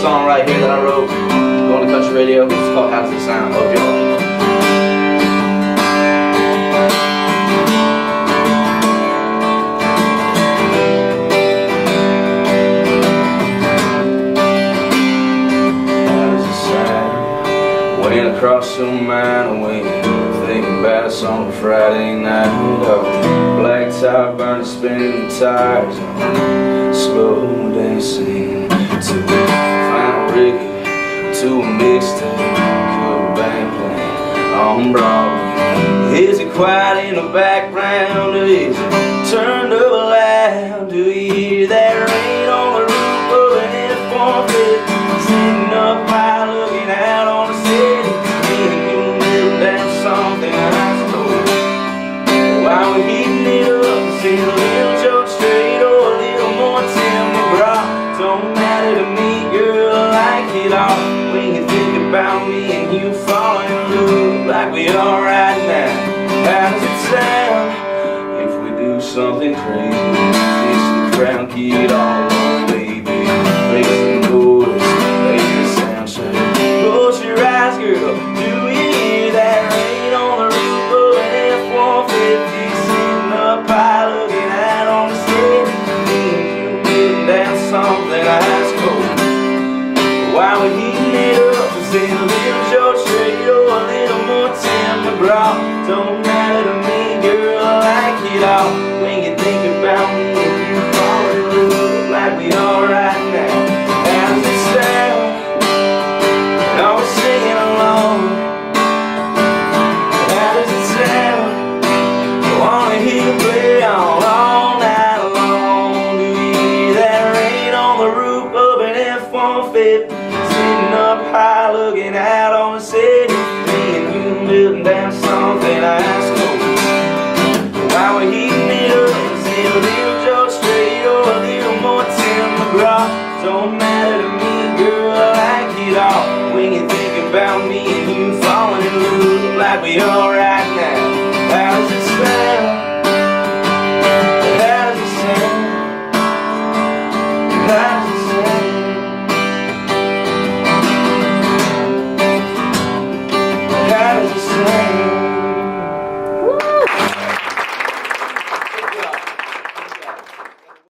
song right here that I wrote going to country radio. It's called How Does It Sound? Hope you like it. Went across the mountain way, thinking about us on a Friday night. Oh, black tie burning, spinning tires, slow dancing to the final record, to a mixtape, good band playing on Broadway. Is it quiet in the background, or is it turned up loud? Do you hear that rain on the roof of an F-150, sitting up high looking out on the city? Something I told. While we're heating it up, sing a little George Strait or a little more Tim McGraw. Don't matter to me, girl, I like it all. When you think about me and you fall in love like we are right now. How does it sound if we do something crazy? Kiss the crown kid all on, baby. Make some noise, make the sound shake. Close your eyes, girl, do you hear that rain? Something ice cold. While we're heating it up, we sing a little George Strait or a little more Tim McGraw. Don't matter to me, girl, I like it all. When you think about me and you fall in love like we are right now. How does it sound? And all we're singing along. How does it sound? I wanna hear you play all night long. Do you hear that rain on the roof of an F-150, sitting up high looking out on the city? Me and you building down something ice cold. While we're heating it up, see a little George Strait or a little more Tim McGraw. Don't matter to me, girl, I like it all. When you think about me and you falling in love like we are